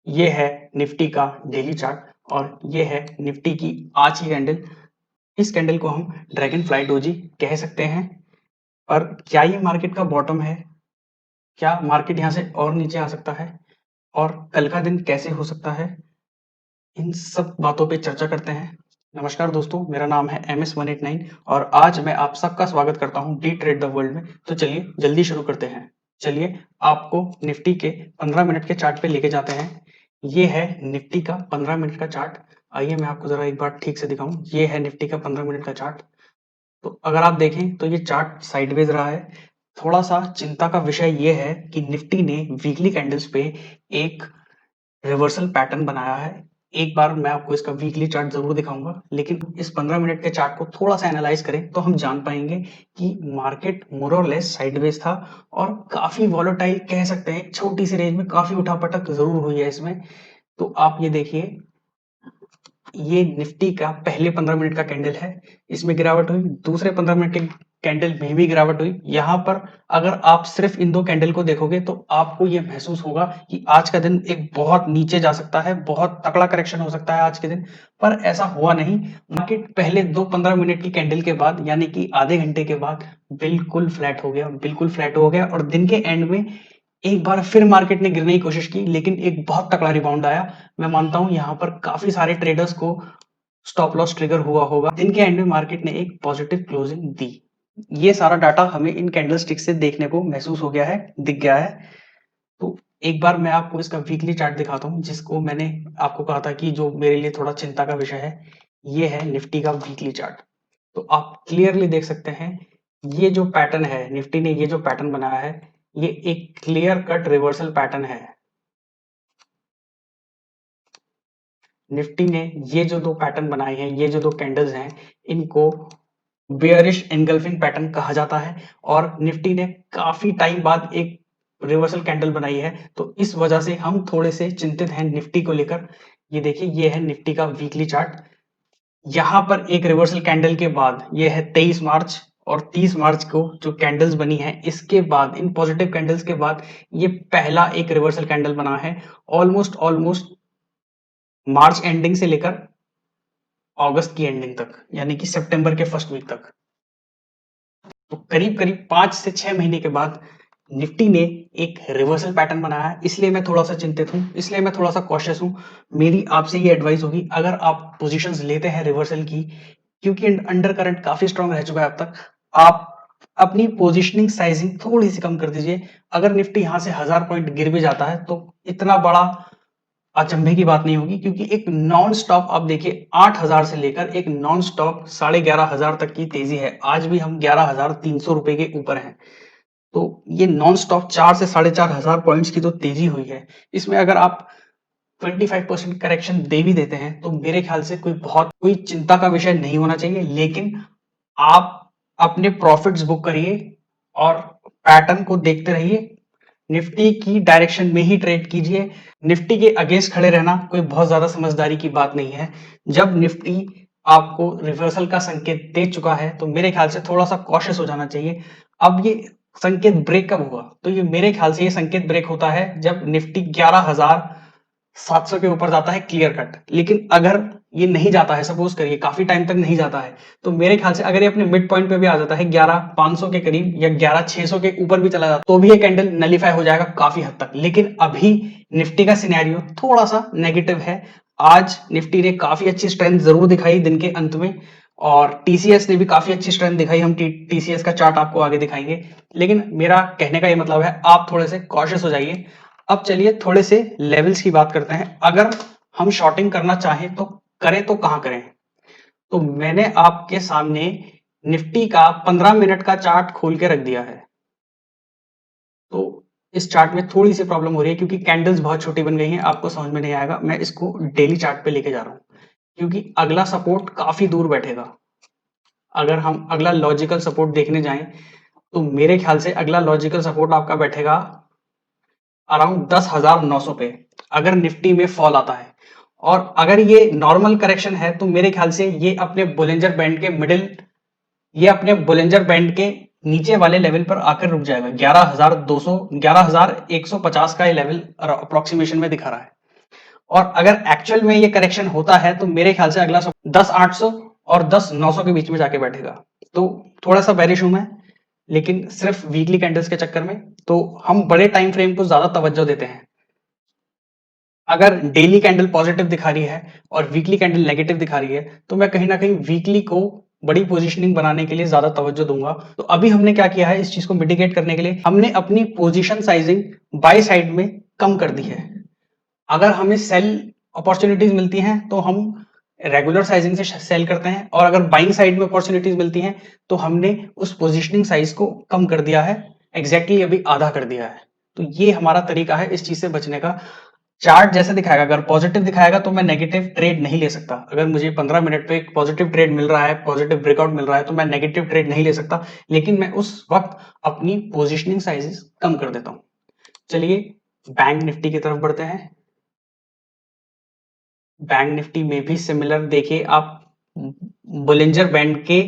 ये है निफ्टी का डेली चार्ट और ये है निफ्टी की आज की कैंडल। इस कैंडल को हम ड्रैगन फ्लाई डोजी कह सकते हैं। और क्या ये मार्केट का बॉटम है? क्या मार्केट यहाँ से और नीचे आ सकता है? और कल का दिन कैसे हो सकता है? इन सब बातों पे चर्चा करते हैं। नमस्कार दोस्तों, मेरा नाम है MS189 और आज मैं आप सबका स्वागत करता हूँ डी ट्रेड द वर्ल्ड में। तो चलिए जल्दी शुरू करते हैं। चलिए आपको निफ्टी के 15 मिनट के चार्ट पे लेके जाते हैं। ये है निफ्टी का 15 मिनट का चार्ट। आइए मैं आपको जरा एक बार ठीक से दिखाऊं। ये है निफ्टी का 15 मिनट का चार्ट। तो अगर आप देखें तो ये चार्ट साइडवेज रहा है। थोड़ा सा चिंता का विषय ये है कि निफ्टी ने वीकली कैंडल्स पे एक रिवर्सल पैटर्न बनाया है। एक बार मैं आपको इसका वीकली चार्ट जरूर दिखाऊंगा, लेकिन इस 15 मिनट के चार्ट को थोड़ा सा एनालाइज करें तो हम जान पाएंगे कि मार्केट मोर और लेस साइडवेज था और काफी वॉलेटाइल कह सकते हैं। छोटी सी रेंज में काफी उठापटक जरूर हुई है इसमें। तो आप ये देखिए, ये निफ्टी का पहले 15 मिनट का कैंडल है, इसमें गिरावट हुई। दूसरे 15 मिनट के कैंडल में भी गिरावट हुई। यहाँ पर अगर आप सिर्फ इन दो कैंडल को देखोगे तो आपको ये महसूस होगा कि आज का दिन एक बहुत नीचे जा सकता है, बहुत तगड़ा करेक्शन हो सकता है आज के दिन। पर ऐसा हुआ नहीं। मार्केट पहले दो 15 मिनट की कैंडल के बाद यानी कि आधे घंटे के बाद बिल्कुल फ्लैट हो गया, बिल्कुल फ्लैट हो गया। और दिन के एंड में एक बार फिर मार्केट ने गिरने की कोशिश की, लेकिन एक बहुत तगड़ा रिबाउंड आया। मैं मानता हूं यहाँ पर काफी सारे ट्रेडर्स को स्टॉप लॉस ट्रिगर हुआ होगा। दिन के एंड में मार्केट ने एक पॉजिटिव क्लोजिंग दी। ये सारा डाटा हमें इन कैंडल स्टिक से देखने को महसूस हो गया है, दिख गया है। तो एक बार मैं आपको इसका वीकली चार्ट दिखाता हूँ, जिसको मैंने आपको कहा था कि जो मेरे लिए थोड़ा चिंता का विषय है। ये है निफ्टी का वीकली चार्ट। तो आप क्लियरली देख सकते हैं, ये जो पैटर्न है, निफ्टी ने ये जो पैटर्न बनाया है, ये एक क्लियर कट रिवर्सल पैटर्न है। निफ्टी ने ये जो दो पैटर्न बनाए हैं, ये जो दो कैंडल्स हैं, इनको बेयरिश एनगल्फिंग पैटर्न कहा जाता है। और निफ्टी ने काफी टाइम बाद एक रिवर्सल कैंडल बनाई है, तो इस वजह से हम थोड़े से चिंतित हैं निफ्टी को लेकर। ये देखिए, ये है निफ्टी का वीकली चार्ट। यहाँ पर एक रिवर्सल कैंडल के बाद, ये है 23 मार्च और 30 मार्च को जो कैंडल्स बनी है, इसके बाद इन पॉजिटिव कैंडल्स के बाद ये पहला एक रिवर्सल कैंडल बना है। ऑलमोस्ट मार्च एंडिंग से लेकर अगस्त की एंडिंग तक, यानी कि सितंबर के फर्स्ट वीक तक। तो करीब करीब 5 से 6 महीने के बाद निफ्टी ने एक रिवर्सल पैटर्न बनाया है। इसलिए मैं थोड़ा सा चिंतित हूं, इसलिए मैं थोड़ा सा कॉशियस हूं। मेरी आपसे ये एडवाइस होगी, अगर आप पोजीशंस लेते हैं रिवर्सल की, क्योंकि अंडर करंट काफी स्ट्रांग रह चुका है अब तक, आप अपनी पोजीशनिंग साइजिंग थोड़ी सी कम कर दीजिए। अगर निफ्टी यहां से 1000 पॉइंट गिर भी जाता है तो इतना बड़ा अचंभे की बात नहीं होगी, क्योंकि एक नॉन स्टॉप आप देखिए 8000 से लेकर एक नॉन स्टॉप 11500 तक की तेजी है। आज भी हम 11300 रुपए के ऊपर हैं। तो ये नॉन स्टॉप 4 से 4500 पॉइंट्स की जो तेजी हुई है, इसमें अगर आप 25% करेक्शन दे भी देते हैं तो मेरे ख्याल से कोई चिंता का विषय नहीं होना चाहिए। लेकिन आप अपने प्रॉफिट्स बुक करिए और पैटर्न को देखते रहिए। निफ्टी की डायरेक्शन में ही ट्रेड कीजिए। निफ्टी के अगेंस्ट खड़े रहना कोई बहुत ज्यादा समझदारी की बात नहीं है। जब निफ्टी आपको रिवर्सल का संकेत दे चुका है तो मेरे ख्याल से थोड़ा सा कॉशियस हो जाना चाहिए। अब ये संकेत ब्रेक कब हुआ? तो ये मेरे ख्याल से ये संकेत ब्रेक होता है जब निफ्टी 11700 के ऊपर जाता है, क्लियर कट। लेकिन अगर ये नहीं जाता है, सपोज करिए काफी टाइम तक नहीं जाता है, तो मेरे ख्याल से अगर ये अपने मिड पॉइंट पे भी आ जाता है 11500 के करीब या 11600 के ऊपर भी चला जाता तो भी ये कैंडल नलीफाई हो जाएगा काफी हद तक। लेकिन अभी निफ्टी का सिनेरियो थोड़ा सा नेगेटिव है। आज निफ्टी ने काफी अच्छी स्ट्रेंथ जरूर दिखाई दिन के अंत में, और टीसीएस ने भी काफी अच्छी स्ट्रेंथ दिखाई। हम टीसीएस का चार्ट आपको आगे दिखाएंगे। लेकिन मेरा कहने का ये मतलब है, आप थोड़े से कॉशियस हो जाइए। अब चलिए थोड़े से लेवल्स की बात करते हैं। अगर हम शॉर्टिंग करना चाहें तो करें तो कहां करें? तो मैंने आपके सामने निफ्टी का 15 मिनट का चार्ट खोल के रख दिया है। तो इस चार्ट में थोड़ी सी प्रॉब्लम हो रही है क्योंकि कैंडल्स बहुत छोटी बन गई हैं, आपको समझ में नहीं आएगा। मैं इसको डेली चार्ट पे लेके जा रहा हूं, क्योंकि अगला सपोर्ट काफी दूर बैठेगा। अगर हम अगला लॉजिकल सपोर्ट देखने जाएं तो मेरे ख्याल से अगला लॉजिकल सपोर्ट आपका बैठेगा अराउंड 10,900 पे, अगर निफ्टी में फॉल आता है। और अगर ये नॉर्मल करेक्शन है तो मेरे ख्याल से ये अपने बोलिंजर बैंड के मिडिल, ये अपने बोलिंजर बैंड के नीचे वाले लेवल पर आकर रुक जाएगा। 11,200 11,150 का ये लेवल अप्रोक्सीमेशन में दिखा रहा है। और अगर एक्चुअल में ये करेक्शन होता है तो मेरे ख्याल से अगला 10,800 और 10,900 के बीच में जाके बैठेगा। तो थोड़ा सा बेरिश हूं मैं, लेकिन सिर्फ वीकली कैंडल्स के चक्कर में। तो हम बड़े टाइम फ्रेम को ज्यादा तवज्जो देते हैं। अगर डेली कैंडल पॉजिटिव दिखा रही है और वीकली कैंडल नेगेटिव दिखा रही है तो मैं कहीं ना कहीं वीकली को बड़ी पोजीशनिंग बनाने के लिए ज्यादा तवज्जो दूंगा। तो अभी हमने क्या किया है, इस चीज को मिटिगेट करने के लिए हमने अपनी पोजीशन साइजिंग बाय साइड में कम कर दी है। अगर हमें सेल अपॉर्चुनिटीज मिलती हैं तो हम रेगुलर साइजिंग से सेल करते हैं, और अगर बाइंग साइड में अपॉर्चुनिटीज मिलती हैं तो हमने उस पोजीशनिंग साइज को कम कर दिया है, एग्जैक्टली अभी आधा कर दिया है। तो ये हमारा तरीका है इस चीज से बचने का। चार्ट जैसे दिखाएगा, अगर पॉजिटिव दिखाएगा तो मैं नेगेटिव ट्रेड नहीं ले सकता। अगर मुझे 15 मिनट पे एक पॉजिटिव ट्रेड मिल रहा है, पॉजिटिव ब्रेकआउट मिल रहा है, तो मैं नेगेटिव ट्रेड नहीं ले सकता, लेकिन मैं उस वक्त अपनी पोजीशनिंग साइजेस कम कर देता हूं। चलिए बैंक निफ्टी की तरफ बढ़ते हैं। बैंक निफ्टी में भी सिमिलर देखिए आप, बुलिंजर बैंड के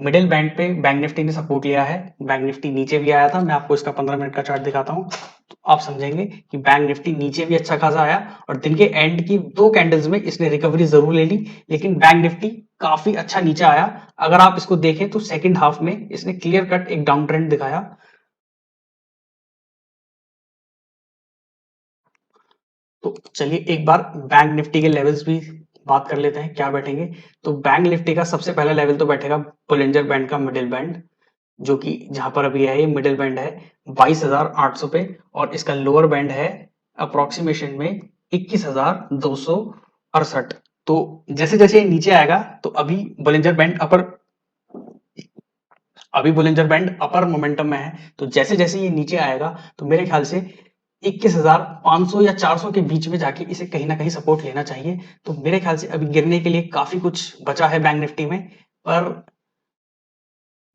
मिडिल बैंड पे बैंक निफ्टी ने सपोर्ट लिया है। बैंक निफ्टी नीचे भी आया था, मैं आपको इसका 15 मिनट का चार्ट दिखाता हूं तो आप समझेंगे कि बैंक निफ्टी नीचे भी अच्छा खासा आया, और दिन के एंड की 2 कैंडल्स में इसने रिकवरी जरूर ले ली, लेकिन बैंक निफ्टी काफी अच्छा नीचे आया। अगर आप इसको देखें तो सेकंड हाफ में इसने क्लियर कट एक डाउन ट्रेंड दिखाया। तो चलिए एक बार बैंक निफ्टी के लेवल्स भी बात कर लेते हैं क्या बैठेंगे। तो बैंक निफ्टी का सबसे पहला लेवल तो बैठेगा बोलिंजर बैंड का मिडिल बैंड, जो कि जहां पर अभी है ये मिडिल बैंड है 22,800 पे, और इसका लोअर बैंड है अप्रोक्सीमेशन में 21,268। तो जैसे जैसे ये नीचे आएगा तो अभी बुलिंजर बैंड अपर मोमेंटम में है, तो जैसे जैसे ये नीचे आएगा तो मेरे ख्याल से 21,500 या 400 के बीच में जाके इसे कहीं ना कहीं सपोर्ट लेना चाहिए। तो मेरे ख्याल से अभी गिरने के लिए काफी कुछ बचा है बैंक निफ्टी में, पर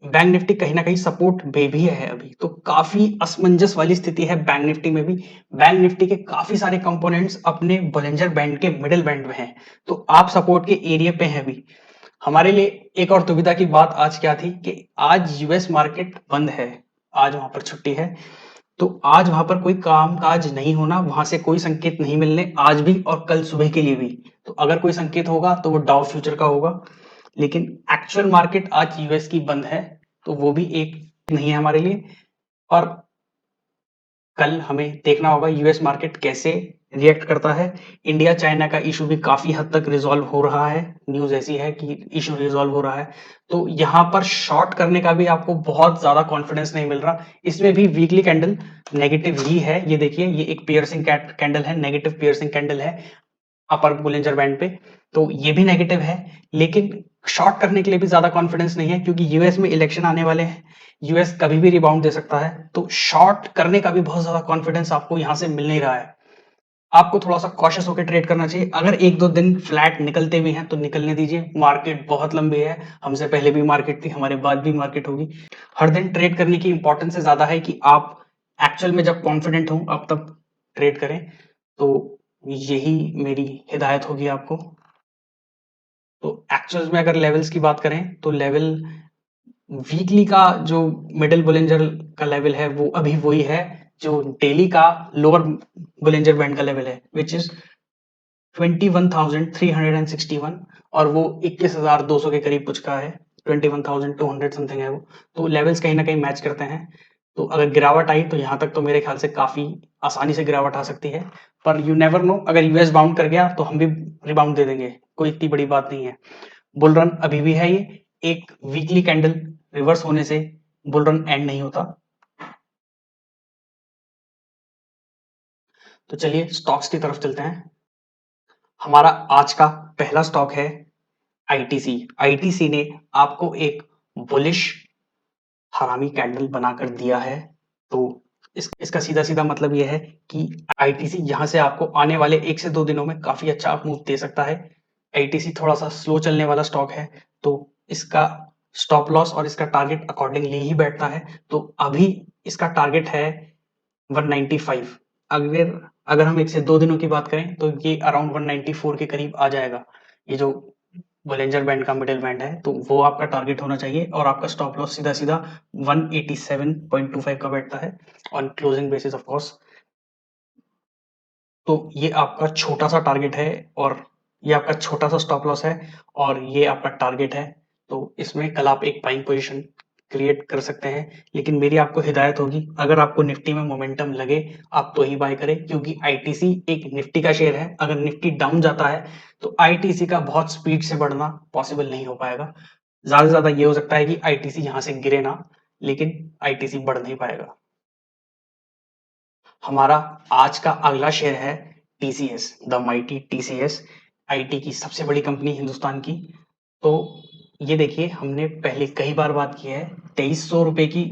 बैंक निफ्टी कहीं ना कहीं सपोर्ट में भी है अभी, तो काफी असमंजस वाली स्थिति है बैंक निफ्टी में भी। बैंक निफ्टी के काफी सारे कंपोनेंट्स अपने बोलिंजर बैंड के मिडिल बैंड में हैं, तो आप सपोर्ट के एरिया पे हैं अभी। हमारे लिए एक और दुविधा की बात आज क्या थी कि आज यूएस मार्केट बंद है, आज वहां पर छुट्टी है, तो आज वहां पर कोई काम काज नहीं होना, वहां से कोई संकेत नहीं मिलने आज भी और कल सुबह के लिए भी। तो अगर कोई संकेत होगा तो वो डाउ फ्यूचर का होगा, लेकिन एक्चुअल मार्केट आज यूएस की बंद है, तो वो भी एक नहीं है हमारे लिए। और कल हमें देखना होगा यूएस मार्केट कैसे रिएक्ट करता है। इंडिया चाइना का इशू भी काफी हद तक रिजॉल्व हो रहा है, न्यूज ऐसी है कि इशू रिजॉल्व हो रहा है, तो यहाँ पर शॉर्ट करने का भी आपको बहुत ज्यादा कॉन्फिडेंस नहीं मिल रहा। इसमें भी वीकली कैंडल नेगेटिव ही है, ये देखिए ये एक पियर्सिंग कैंडल है, नेगेटिव पियर्सिंग कैंडल है अपर बोलिंजर बैंड पे, तो ये भी नेगेटिव है। लेकिन शॉर्ट करने के लिए भी ज्यादा कॉन्फिडेंस नहीं है, क्योंकि यूएस में इलेक्शन आने वाले हैं, यूएस कभी भी रिबाउंड दे सकता है, तो शॉर्ट करने का भी बहुत ज्यादा कॉन्फिडेंस आपको यहां से मिल नहीं रहा है। आपको थोड़ा सा कॉशियस होकर ट्रेड करना चाहिए। अगर एक दो दिन फ्लैट निकलते भी हैं तो निकलने दीजिए, मार्केट बहुत लंबी है, हमसे पहले भी मार्केट थी, हमारे बाद भी मार्केट होगी। हर दिन ट्रेड करने की इंपॉर्टेंस से ज्यादा है कि आप एक्चुअल में जब कॉन्फिडेंट हो आप तब ट्रेड करें। तो यही मेरी हिदायत होगी आपको। तो एक्चुअल में अगर लेवल्स की बात करें तो लेवल वीकली का जो मिडिल बोलिंजर का लेवल है वो अभी वही है जो डेली का लोअर बोलिंजर बैंड का लेवल है, विच इज 21,361, और वो 21,200 के करीब कुछ का है, 21,200 समथिंग है वो। तो लेवल्स कहीं ना कहीं मैच करते हैं। तो अगर गिरावट आई तो यहाँ तक तो मेरे ख्याल से काफी आसानी से गिरावट आ सकती है, पर यू नेवर नो, अगर यूएस बाउंड कर गया तो हम भी रिबाउंड दे देंगे, कोई इतनी बड़ी बात नहीं है। बुल रन अभी भी है, ये एक वीकली कैंडल रिवर्स होने से बुल रन एंड नहीं होता। तो चलिए स्टॉक्स की तरफ चलते हैं। हमारा आज का पहला स्टॉक है आईटीसी। आईटीसी ने आपको एक बुलिश हरामी कैंडल बनाकर दिया है, तो इसका सीधा सीधा मतलब यह है कि आईटीसी यहां से आपको आने वाले 1 से 2 दिनों में काफी अच्छा अप मूव दे सकता है। आईटीसी थोड़ा सा स्लो चलने वाला स्टॉक है, तो इसका स्टॉप लॉस और इसका टारगेट अकॉर्डिंगली ही बैठता है। तो अभी इसका टारगेट है 195। अगर अगर हम 1 से 2 दिनों की बात करें तो ये अराउंड 194 के करीब आ जाएगा। ये जो बोलिंजर बैंड का मिडिल बैंड है तो वो आपका टारगेट होना चाहिए, और आपका स्टॉप लॉस सीधा सीधा 187.25 का बैठता है on closing basis of course. तो ये आपका छोटा-सा टारगेट है और ये आपका छोटा-सा स्टॉप लॉस है और ये आपका टारगेट है। तो इसमें कल आप एक बाइंग पोजीशन क्रिएट कर सकते हैं। लेकिन मेरी आपको हिदायत होगी, अगर आपको निफ्टी में मोमेंटम लगे, आप तो ही बाय करें, क्योंकि आईटीसी एक निफ्टी का शेयर है। अगर निफ्टी डाउन जाता है, तो आईटीसी का बहुत स्पीड से बढ़ना पॉसिबल नहीं हो पाएगा। ज़्यादा से ज़्यादा ये हो सकता है कि आईटीसी यहाँ से गिरे ना, लेकिन आईटीसी बढ़ नहीं पाएगा। हमारा आज का अगला शेयर है TCS, the mighty TCS, IT की सबसे बड़ी कंपनी हिंदुस्तान की। तो ये देखिए, हमने पहले कई बार बात की है, 2300 रुपए की,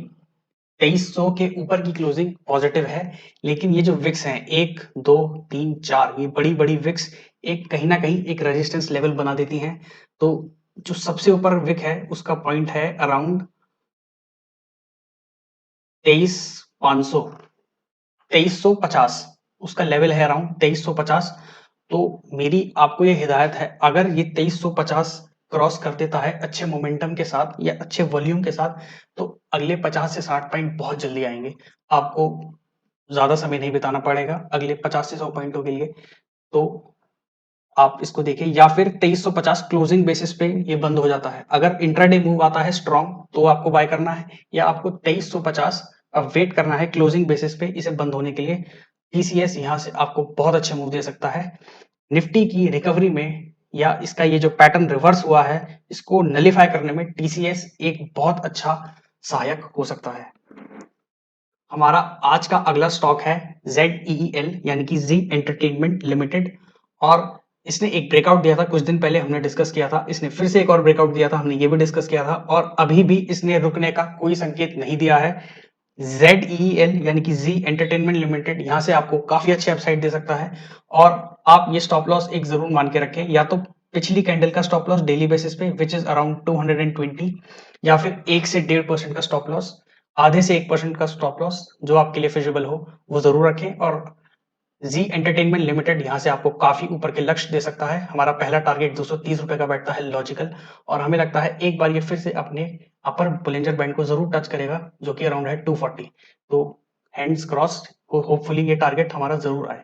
2300 के ऊपर की क्लोजिंग पॉजिटिव है। लेकिन ये जो विक्स हैं, 1 2 3 4, ये बड़ी बड़ी विक्स एक कहीं ना कहीं एक रेजिस्टेंस लेवल बना देती हैं। तो जो सबसे ऊपर विक है, उसका पॉइंट है अराउंड 23,500, 2350, उसका लेवल है अराउंड 2350। तो मेरी आपको ये हिदायत है, अगर ये 2350 क्रॉस कर देता है अच्छे मोमेंटम के साथ या अच्छे वॉल्यूम के साथ, तो अगले 50 से 60 पॉइंट बहुत जल्दी आएंगे। आपको ज्यादा समय नहीं बिताना पड़ेगा अगले 50 से 100 पॉइंटों के लिए। तो आप इसको देखिए, या फिर 2350 क्लोजिंग बेसिस पे ये बंद हो जाता है। अगर इंट्राडे मूव आता है स्ट्रॉन्ग, तो आपको बाय करना है, या आपको 2350 अब वेट करना है क्लोजिंग बेसिस पे इसे बंद होने के लिए। टीसीएस यहाँ से आपको बहुत अच्छे मूव दे सकता है। निफ्टी की रिकवरी में या इसका ये जो पैटर्न रिवर्स हुआ है, इसको नलिफाई करने में टीसीएस एक बहुत अच्छा सहायक हो सकता है। हमारा आज का अगला स्टॉक है ZEEL, यानी कि जी एंटरटेनमेंट लिमिटेड। और इसने एक ब्रेकआउट दिया था कुछ दिन पहले, हमने डिस्कस किया था। इसने फिर से एक और ब्रेकआउट दिया था, हमने ये भी डिस्कस किया था। और अभी भी इसने रुकने का कोई संकेत नहीं दिया है। ZEEL यानी कि जी एंटरटेनमेंट लिमिटेड यहाँ से आपको काफी अच्छे अपसाइड दे सकता है। और आप ये स्टॉप लॉस एक जरूर मान के रखें, या तो पिछली कैंडल का स्टॉप लॉस डेली बेसिस पे विच इज अराउंड 220, या फिर 1 से 1.5% का स्टॉप लॉस, आधे से 1% का स्टॉप लॉस, जो आपके लिए फिजिबल हो वो जरूर रखें। और जी एंटरटेनमेंट लिमिटेड यहाँ से आपको काफी ऊपर के लक्ष्य दे सकता है। हमारा पहला टारगेट 230 रुपए का बैठता है लॉजिकल, और हमें लगता है एक बार ये फिर से अपने अपर बुलिंजर बैंड को जरूर टच करेगा, जो कि अराउंड है 240। तो हैंड्स क्रॉस्ड, होपफुली ये टारगेट हमारा जरूर आए।